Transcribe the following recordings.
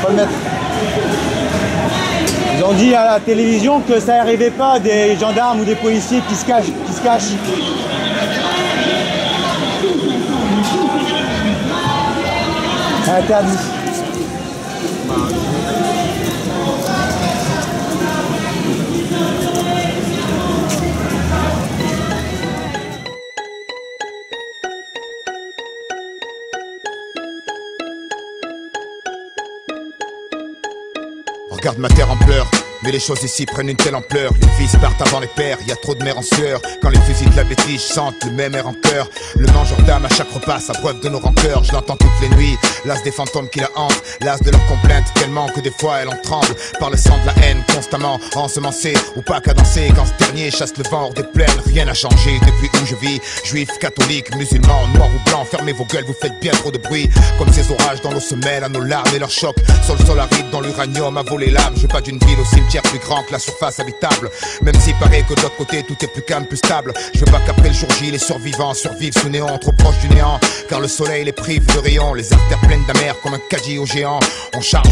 Faut le mettre. Ils ont dit à la télévision que ça n'arrivait pas des gendarmes ou des policiers qui se cachent. Interdit. Regarde ma terre en pleurs, mais les choses ici prennent une telle ampleur. Les fils partent avant les pères, y a trop de mères en sueur. Quand les fusils de la bêtise sentent le même air en cœur. Le mangeur d'âme à chaque repas s'abreuve de nos rancœurs. Je l'entends toutes les nuits, l'as des fantômes qui la hantent, l'as de leurs complaintes tellement que des fois elle en tremble. Par le sang de la haine constamment ensemencé, ou pas qu'à danser quand ce dernier chasse le vent hors des plaines. Rien n'a changé depuis où je vis, juifs, catholiques, musulmans, noirs ou blancs. Fermez vos gueules, vous faites bien trop de bruit. Comme ces orages dans nos semelles à nos larmes et leurs chocs. Sur le sol aride dans l'uranium a volé l'âme. Je veux pas d'une ville au cimetière plus grand que la surface habitable. Même s'il paraît que de l'autre côté tout est plus calme, plus stable. Je veux pas qu'après le jour J les survivants survivent sous néant, trop proche du néant. Car le soleil les prive de rayons, les artères pleines d'amers comme un caddie au géant. On charge,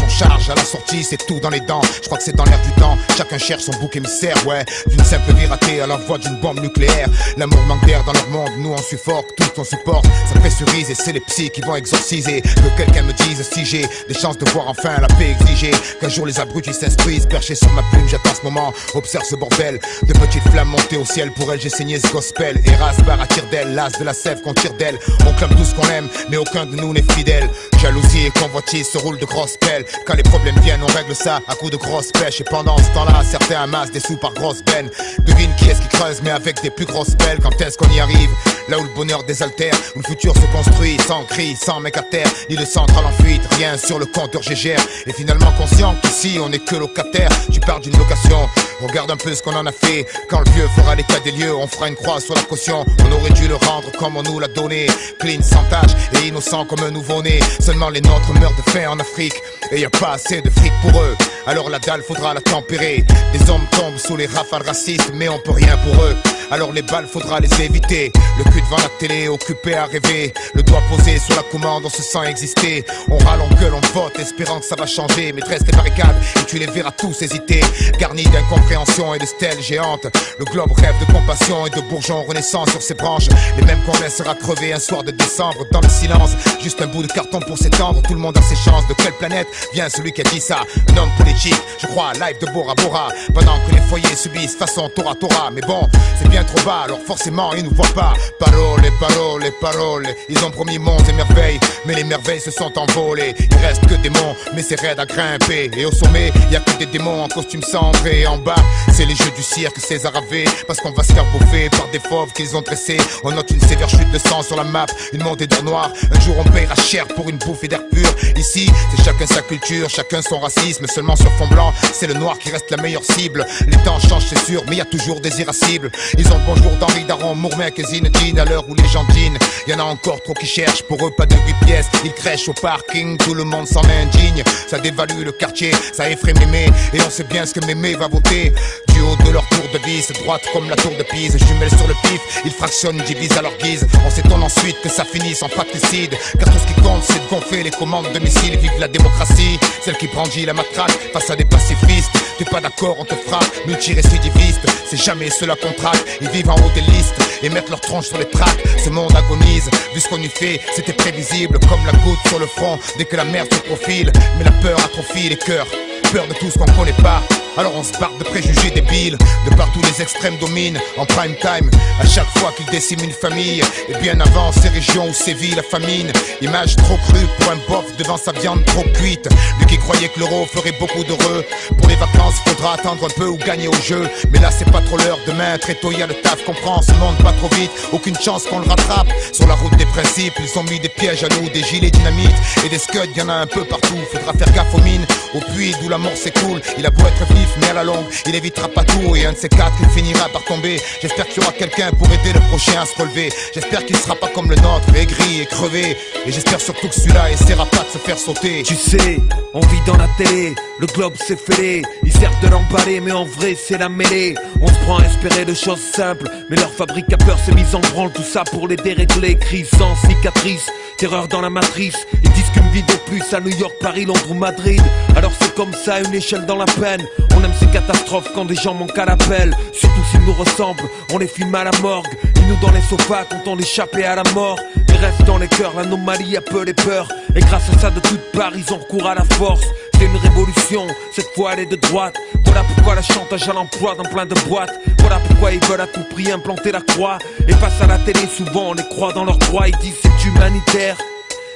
à la sortie c'est tout dans les dents. Je crois que c'est dans l'air du temps, chacun cherche son bouc émissaire. Ouais, d'une simple vie ratée à l'envoi d'une bombe nucléaire. L'amour manque d'air dans leur monde, nous on suffoque, tous on supporte. Ça pressurise et c'est les psys qui vont exorciser. Que quelqu'un me dise si j'ai des chances de voir enfin la paix exigée. Qu'un jour les abrutis s'instruisent, perché sur ma plume, j'attends ce moment. Observe ce bordel, de petites flammes montées au ciel. Pour elle j'ai saigné ce gospel. Eras barre à tire d'elle, l'as de la sève qu'on tire d'elle. On clame tout ce qu'on aime, mais aucun de nous n'est fidèle. Jalousie et convoitise se roulent de grosses pelles. Quand les problèmes viennent, on règle ça à coups de grosses pêches. Et pendant ce temps-là, certains amassent des sous par grosses bennes. Devine qui est-ce qui creuse, mais avec des plus grosses pelles. Quand est-ce qu'on y arrive? Là où le bonheur désaltère, où le futur se construit, sans cri, sans mec à terre, ni de centrale en fuite, rien sur le compteur GGR. Et finalement conscient qu'ici on n'est que locataire. Tu pars d'une location, regarde un peu ce qu'on en a fait. Quand le vieux fera l'état des lieux, on fera une croix sur la caution. On aurait dû le rendre comme on nous l'a donné, clean, sans tache et innocent comme un nouveau-né. Seulement les nôtres meurent de faim en Afrique, et y a pas assez de fric pour eux. Alors la dalle faudra la tempérer. Des hommes tombent sous les rafales racistes, mais on peut rien pour eux. Alors les balles faudra les éviter. Le cul devant la télé, occupé à rêver. Le doigt posé sur la commande, on se sent exister. On râle, on gueule, on vote, espérant que ça va changer. Mais dresse des barricades et tu les verras tous hésiter. Garnis d'incompréhension et de stèles géantes. Le globe rêve de compassion et de bourgeons renaissants sur ses branches. Les mêmes qu'on laissera crever un soir de décembre dans le silence. Juste un bout de carton pour s'étendre, tout le monde a ses chances. De quelle planète vient celui qui a dit ça? Un homme politique, je crois, live de Bora Bora. Pendant que les foyers subissent façon Tora Tora. Mais bon, c'est bien trop bas, alors forcément ils nous voient pas. Parole, parole, parole. Ils ont promis monts et merveilles, mais les merveilles se sont envolées. Il reste que des monts, mais c'est raide à grimper. Et au sommet, y a que des démons en costume cendré. Et en bas, c'est les jeux du cirque César avait. Parce qu'on va se faire bouffer par des fauves qu'ils ont dressés. On note une sévère chute de sang sur la map, une montée d'or noir. Un jour on paiera cher pour une bouffée d'air pur. Ici, c'est chacun sa culture, chacun son racisme. Seulement sur fond blanc, c'est le noir qui reste la meilleure cible. Les temps changent c'est sûr, mais y a toujours des irascibles. Ils ont le bonjour d'Henri Daron, Mourmec et Zinedine. À l'heure où les gens dînent, y en a encore trop qui cherchent. Pour eux pas de 8 pièces, ils crèchent au parking. Tout le monde s'en met indigne, ça dévalue le quartier, ça effraie Mémé. Et on sait bien ce que Mémé va voter. Du haut de leur tour de vis, droite comme la tour de Pise. Jumelles sur le pif, ils fractionnent, divisent à leur guise. On s'étonne ensuite que ça finisse en fratricide. Car tout ce qui compte c'est de gonfler les commandes de missiles. Vive la démocratie, celle qui brandit la matraque face à des pacifistes. T'es pas d'accord, on te frappe, multirécidiviste. C'est jamais ceux-là qu'on traque, ils vivent en haut des listes et mettent leur tronche sur les tracks. Ce monde agonise, vu ce qu'on y fait, c'était prévisible. Comme la goutte sur le front, dès que la merde se profile. Mais la peur atrophie les cœurs, peur de tout ce qu'on connaît pas. Alors on se barre de préjugés débiles. De partout les extrêmes dominent en prime time. À chaque fois qu'ils déciment une famille. Et bien avant ces régions où sévit la famine. Image trop crue pour un bof devant sa viande trop cuite. Lui qui croyait que l'euro ferait beaucoup d'heureux. Pour les vacances faudra attendre un peu ou gagner au jeu. Mais là c'est pas trop l'heure, demain très tôt y'a le taf. Comprends, ce monde pas trop vite, aucune chance qu'on le rattrape. Sur la route des principes, ils ont mis des pièges à nous. Des gilets dynamite et des scuds, y'en a un peu partout. Faudra faire gaffe aux mines, au puits d'où la mort s'écoule. Il a beau être vif mais à la longue, il évitera pas tout. Et un de ces quatre, il finira par tomber. J'espère qu'il y aura quelqu'un pour aider le prochain à se relever. J'espère qu'il sera pas comme le nôtre, aigri et crevé. Et j'espère surtout que celui-là essaiera pas de se faire sauter. Tu sais, on vit dans la télé, le globe s'est fêlé. Ils servent de l'emballer mais en vrai c'est la mêlée. On se prend à espérer de choses simples, mais leur fabrique à peur s'est mise en branle. Tout ça pour les dérégler, crise sans cicatrice, terreur dans la matrice. Ils disent qu'une vie de plus à New York, Paris, Londres ou Madrid. Alors c'est comme ça, une échelle dans la peine. On aime ces catastrophes quand des gens manquent à l'appel. Surtout s'ils nous ressemblent, on les filme à la morgue. Ils nous dans les sofas, content d'échapper à la mort. Mais reste dans les cœurs, l'anomalie a peu les peurs. Et grâce à ça de toutes parts, ils ont recours à la force. C'est une révolution, cette fois elle est de droite. Voilà pourquoi la chantage à l'emploi dans plein de boîtes. Voilà pourquoi ils veulent à tout prix implanter la croix. Et face à la télé, souvent on les croit dans leurs droits. Ils disent c'est humanitaire,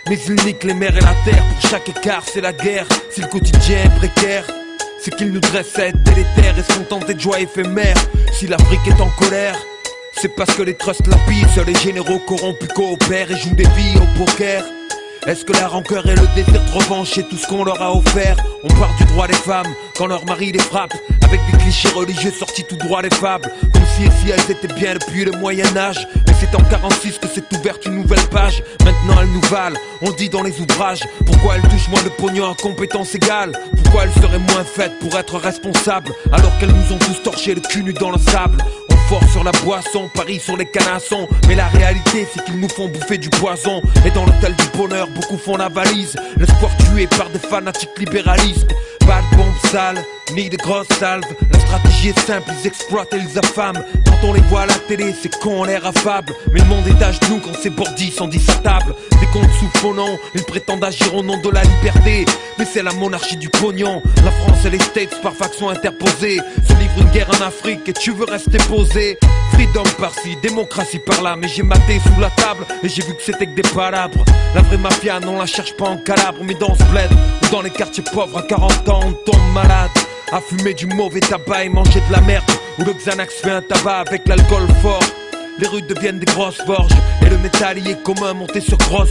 mais ils niquent les mers et la terre. Pour chaque écart c'est la guerre. Si le quotidien est précaire, c'est qu'ils nous dressent à être délétères et se contenter de joie éphémère. Si l'Afrique est en colère, c'est parce que les trusts lapident. Seuls les généraux corrompus coopèrent et jouent des vies au poker. Est-ce que la rancœur et le désir de revanche c'est tout ce qu'on leur a offert? On parle du droit des femmes quand leur mari les frappe, avec des clichés religieux sortis tout droit des fables. Comme si elles étaient bien depuis le Moyen-Âge. Mais c'est en 46 que s'est ouverte une nouvelle page. Maintenant elles nous valent, on dit dans les ouvrages. Pourquoi elles touchent moins de pognon à compétences égales? Pourquoi elles seraient moins faites pour être responsables, alors qu'elles nous ont tous torché le cul nu dans le sable? Fort sur la boisson, paris sur les canassons. Mais la réalité c'est qu'ils nous font bouffer du poison. Et dans l'hôtel du bonheur, beaucoup font la valise. L'espoir tué par des fanatiques libéralistes. Pas de bombes sales, ni de grosses salves. La stratégie est simple, ils exploitent et ils affament. Quand on les voit à la télé, c'est con, on l'air affable. Mais le monde est à genoux quand ces bordis sont dits à table. Des comptes sous faux nom, ils prétendent agir au nom de la liberté. Mais c'est la monarchie du pognon. La France et les States par faction interposée se livrent une guerre en Afrique et tu veux rester posé. Freedom par-ci, démocratie par-là. Mais j'ai maté sous la table et j'ai vu que c'était que des palabres. La vraie mafia, non, on la cherche pas en Calabre, mais dans ce bled ou dans les quartiers pauvres à 40 ans on tombe malade. À fumer du mauvais tabac et manger de la merde, où le Xanax fait un tabac avec l'alcool fort. Les rues deviennent des grosses forges et le métal y est commun monté sur grosse.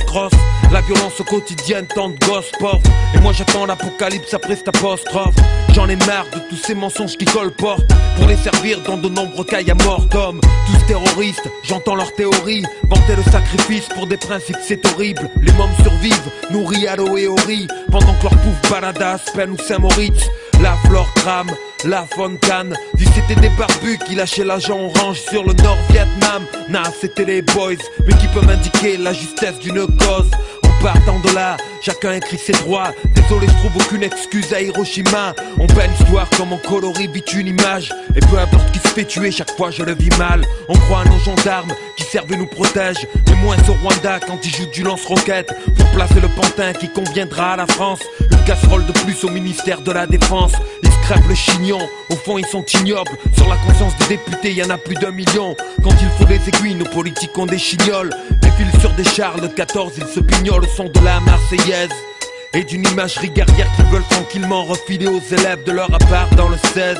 La violence au quotidien, tant de gosses pauvres. Et moi j'attends l'apocalypse après cette apostrophe. J'en ai marre de tous ces mensonges qui colportent pour les servir dans de nombreux cailles à mort d'hommes. Tous terroristes, j'entends leurs théories. Vanter le sacrifice pour des principes c'est horrible. Les mômes survivent, nourris à l'eau et au riz, pendant que leur pouf balade à Aspen ou Saint-Moritz. La flore crame, la fontaine. Dis c'était des barbus qui lâchaient l'agent orange sur le Nord-Vietnam. Nah, c'était les boys, mais qui peut m'indiquer la justesse d'une cause? En partant de là, chacun écrit ses droits. Désolé, je trouve aucune excuse à Hiroshima. On peint l'histoire comme on colorie vite une image. Et peu importe qui se fait tuer, chaque fois je le vis mal. On croit à nos gendarmes qui servent et nous protègent, mais moins au Rwanda quand ils jouent du lance-roquette pour placer le pantin qui conviendra à la France. Une casserole de plus au ministère de la Défense. Ils se crèvent le chignon, au fond ils sont ignobles. Sur la conscience des députés, y en a plus d'1 million. Quand il faut des aiguilles, nos politiques ont des chignoles. Défilent sur des chars de 14, ils se pignolent au son de la Marseillaise et d'une imagerie guerrière qu'ils veulent tranquillement refiler aux élèves de leur appart dans le 16.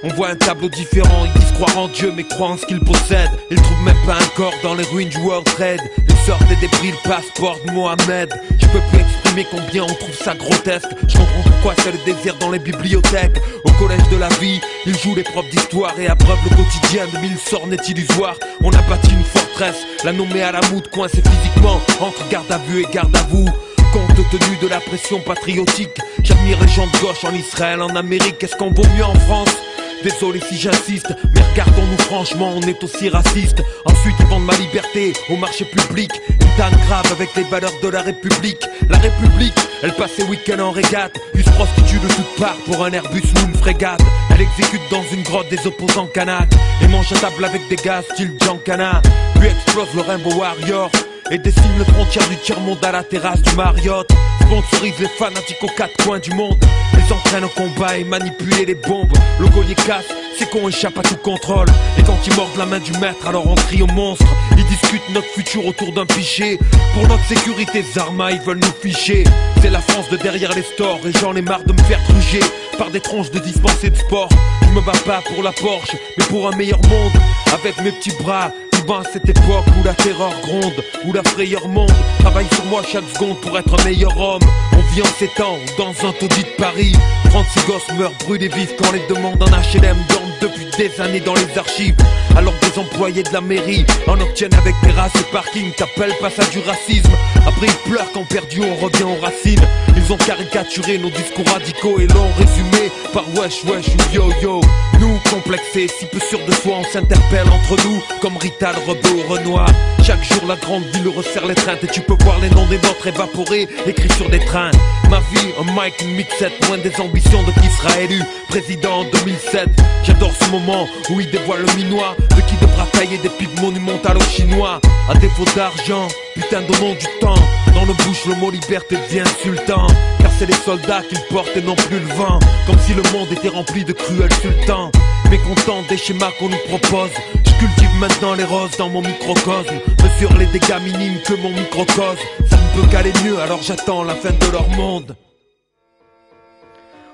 On voit un tableau différent, ils disent croire en Dieu mais croient en ce qu'ils possèdent. Ils trouvent même pas un corps dans les ruines du World Trade. Ils sortent des débris, le passeport de Mohamed. Je peux plus exprimer combien on trouve ça grotesque. Je comprends pourquoi c'est le désir dans les bibliothèques. Au collège de la vie, ils jouent les profs d'histoire et abreuvent le quotidien de 1000 sornettes illusoires. On a bâti une forteresse, la nommée à la moute, coincée physiquement entre garde à vue et garde à vous. Compte tenu de la pression patriotique, j'admire les gens de gauche en Israël, en Amérique. Est-ce qu'on vaut mieux en France? Désolé si j'insiste, mais regardons-nous franchement, on est aussi raciste. Ensuite ils vendent ma liberté au marché public. Une tanne grave avec les valeurs de la République. La République, elle passe ses week-ends en régate. Ils se prostituent de toutes parts pour un Airbus ou une frégate. Elle exécute dans une grotte des opposants canaques et mange à table avec des gars style Giancana. Puis explose le Rainbow Warrior et dessine les frontières du tiers-monde à la terrasse du Marriott. Sponsorise les fanatiques aux 4 coins du monde. Ils entraînent au combat et manipulent les bombes. Le Gaulier casse, c'est qu'on échappe à tout contrôle. Et quand ils mordent la main du maître, alors on crie au monstre. Ils discutent notre futur autour d'un pichet. Pour notre sécurité, Zarma, ils veulent nous ficher. C'est la France de derrière les stores et j'en ai marre de me faire truger par des tronches de dispensés de sport. Je me bats pas pour la Porsche, mais pour un meilleur monde. Avec mes petits bras, à cette époque où la terreur gronde, où la frayeur monte. Travaille sur moi chaque seconde pour être un meilleur homme. On vit en ces temps dans un taudis de Paris. 36 gosses meurent brûlés vifs quand les demandes en HLM dorment depuis des années dans les archives. Alors des employés de la mairie en obtiennent avec terrasse et parking. T'appelles pas ça du racisme? Après ils pleurent quand perdu on revient aux racines. Ils ont caricaturé nos discours radicaux et l'ont résumé par wesh wesh ou yo yo. Nous complexés, si peu sûrs de soi, on s'interpelle entre nous comme Rital, Rebeu ou Renoir. Chaque jour la grande ville resserre les treintes et tu peux voir les noms des nôtres évaporés, écrits sur des trains. Ma vie, un mic, une mixette, loin des ambitions de qui sera élu président en 2007. J'adore ce moment où il dévoile le minois de qui devra tailler des pics monumentales aux Chinois. À défaut d'argent, putain donnons du temps. Dans nos bouches le mot liberté devient insultant, car c'est les soldats qui le portent et non plus le vent. Comme si le monde était rempli de cruels sultans. Mécontent des schémas qu'on nous propose, je cultive maintenant les roses dans mon microcosme. Mesure les dégâts minimes que mon microcosme. Ça ne peut qu'aller mieux, alors j'attends la fin de leur monde.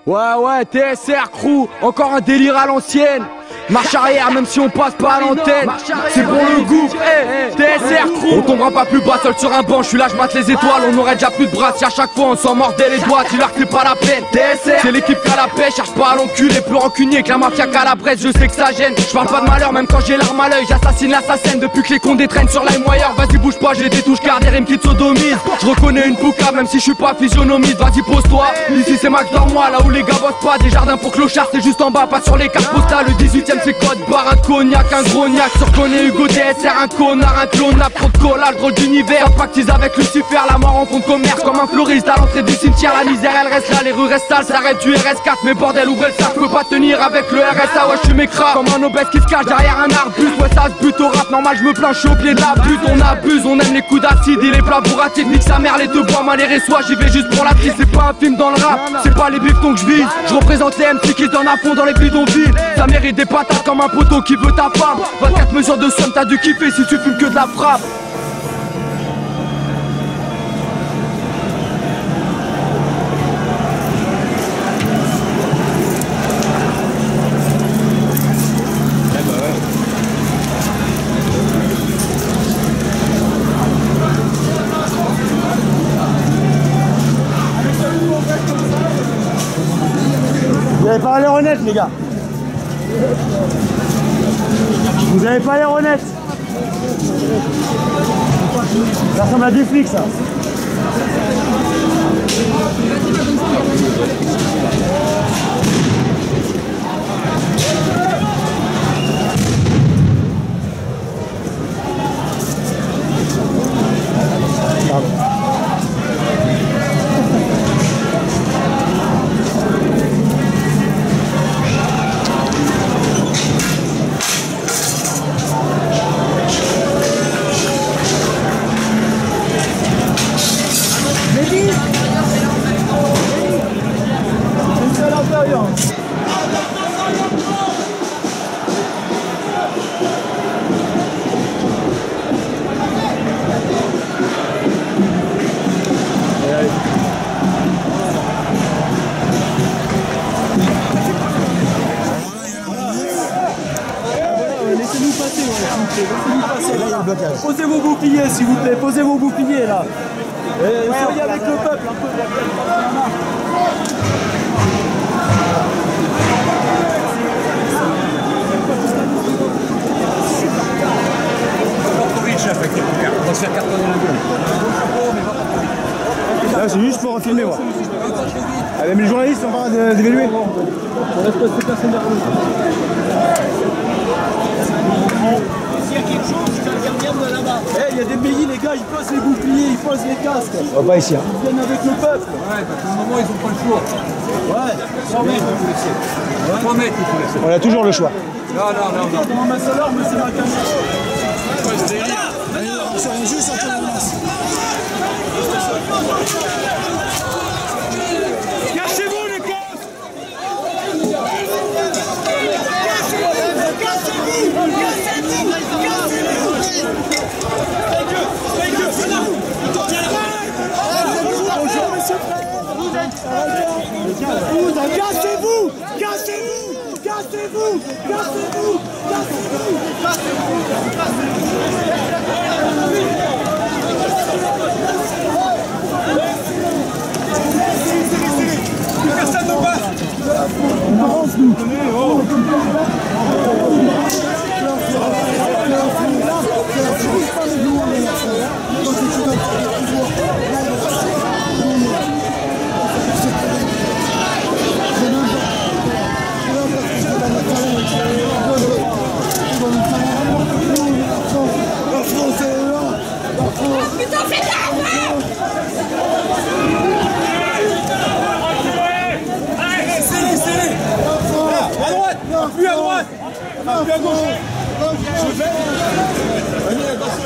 Ouais, TSR crew, encore un délire à l'ancienne. Marche arrière même si on passe pas à l'antenne. C'est pour le goût, TSR crew. On tombera pas plus bas seul sur un banc. Je suis là, je mate les étoiles, on aurait déjà plus de bras. Si à chaque fois on s'en mordait les doigts, tu leur fais pas la peine. TSR, c'est l'équipe qui a la paix, cherche pas à l'enculer. Plus rancunier que la mafia qu'à la Bresse, je sais que ça gêne. Je parle pas de malheur même quand j'ai l'arme à l'œil. J'assassine l'assassin depuis que les condés traînent sur LimeWire. Vas-y bouge pas, j'ai des touches car des rimes qui te sodomisent. Je reconnais une pouca même si je suis pas physionomiste. Vas-y pose-toi, ici c'est Max dans moi. Là où les gars bossent pas, des jardins pour clochards, c'est juste en bas, pas sur les cartes postales. Le 18ème c'est code barre, un cognac, un grognac. Tu reconnais Hugo TSR, un connard, un clonable, trop de collage, drôle d'univers. Pactise avec Lucifer, la mort en fond de commerce. Comme un fleuriste à l'entrée du cimetière, la misère elle reste là, les rues restent sales, ça arrête du RS4. Mais bordel ouvrez le sac, je peux pas tenir avec le RSA. Ouais je suis mécrave, comme un obèse qui se cache derrière un arbuste. Ouais ça se bute au rap, normal je me plains, je suis au pied de la butte. On abuse, on aime les coups d'acide et les plats bourratifs. Nique sa mère, les deux bois mal et reçois, j'y vais juste pour la prise. C'est pas un film dans le rap, c'est pas les bifetons que je vise. Je représente les MC qui se donnent à fond dans les bidonvilles. Ça mérite des patates comme un poteau qui veut ta femme. 24 mesures de somme, t'as dû kiffer si tu fumes que de la frappe. Vous avez pas l'air honnête les gars. Vous avez pas l'air honnête. Ça ressemble à des flics ça. Pardon. Posez vos boucliers s'il vous plaît, posez vos boucliers là. Soyez avec le peuple un peu. On va se faire cartonner la gueule. Là c'est juste pour filmer moi. Ah, même les journalistes sont en train d'évaluer. On laisse passer personne derrière nous. S'il y a quelque chose, ça vient bien de là-bas. Il y a des pays, les gars, ils posent les boucliers, ils posent les casques. Oh, pas ici. Hein. Ils viennent avec le peuple. Ouais, parce qu'à un moment, ils n'ont pas le choix. Ouais, 100 mètres, il faut laisser. 3 mètres, il faut laisser. On a toujours le choix. Non. Dans ma salle, mais c'est ma caméra. Ouais, c'est délire. On se rend juste entre les masses. Cachez-vous, les gars. Personne ne passe. On avance nous. La France est là. Appuie à gauche. Je fais. Allez, attention,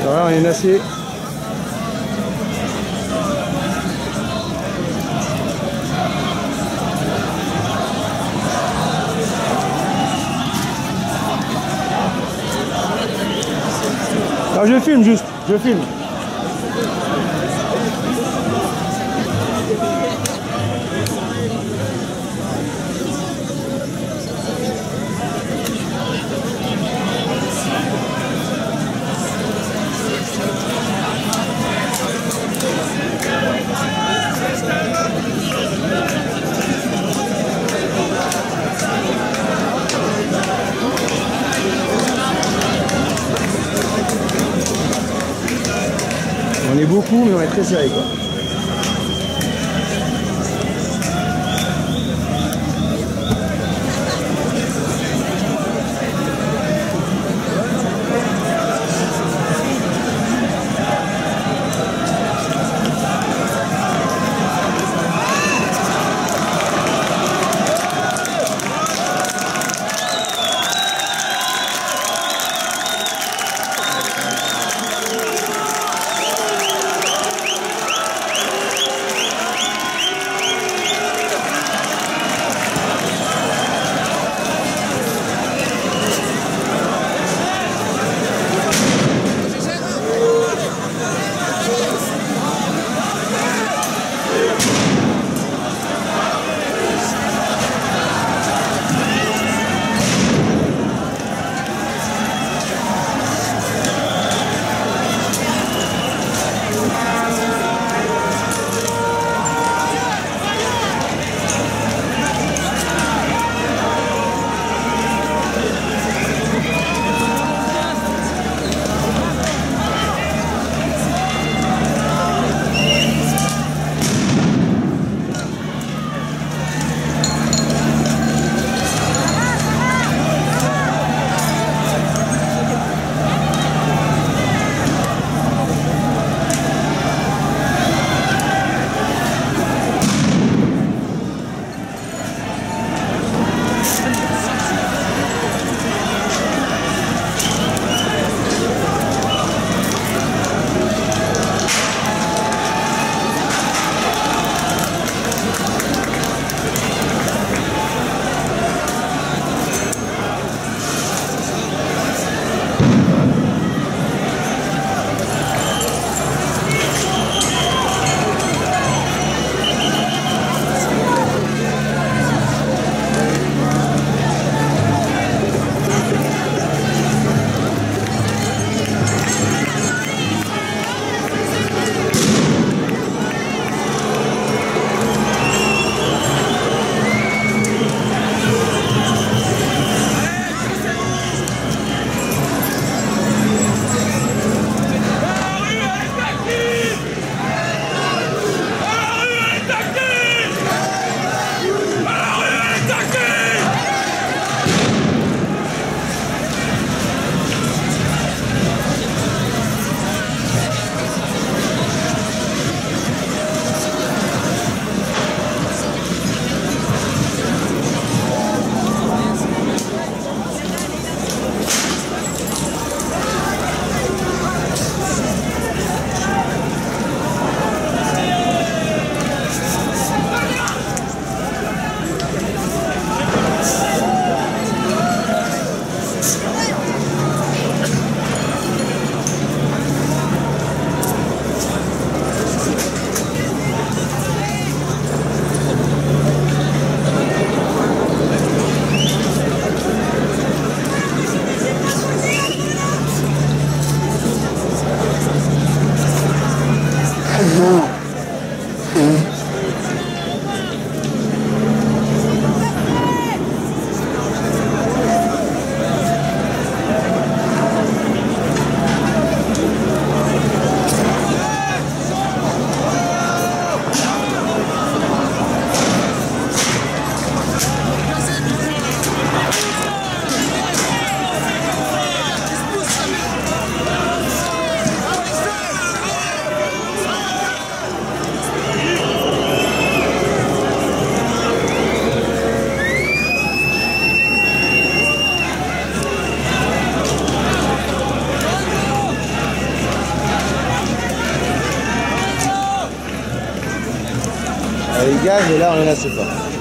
Voilà, on est acier. Ah, je filme juste, je filme. On est beaucoup, mais on est très serré, quoi. Il gage et là on en a pas.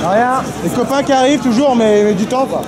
Rien, les copains qui arrivent toujours, mais du temps quoi.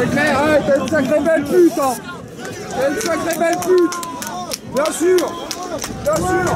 C'est clair, hein, t'es une sacrée belle pute, hein. T'es une sacrée belle pute. Bien sûr. Bien sûr.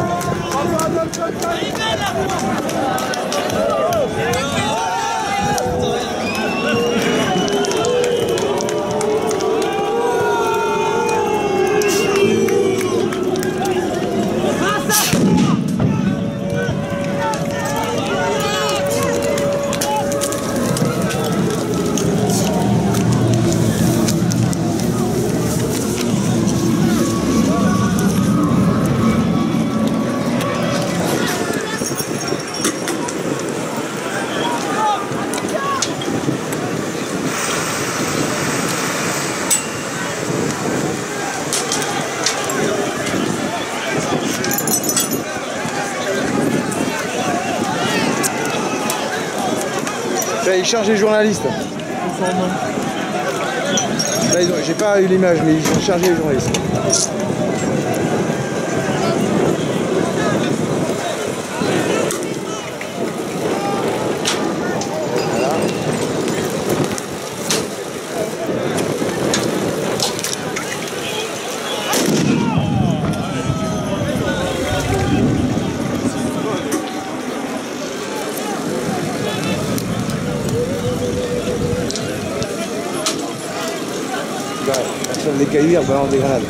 Ils chargent les journalistes. Là, j'ai pas eu l'image, mais ils ont chargé les journalistes. Personne des cailloux, on balance des grenades.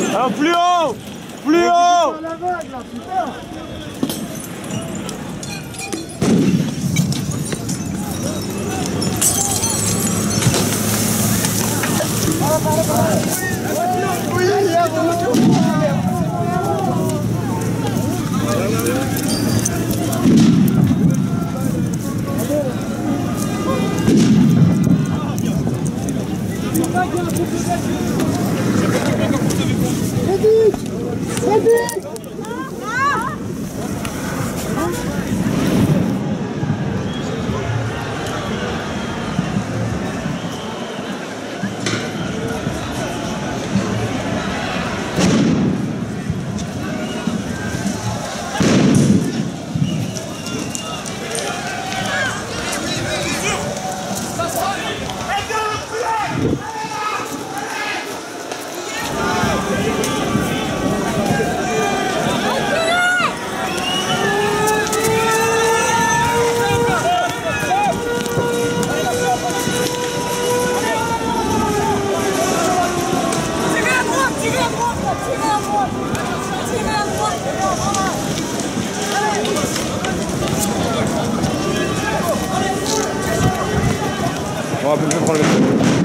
Alors plus haut! Plus haut! On va plus prendre le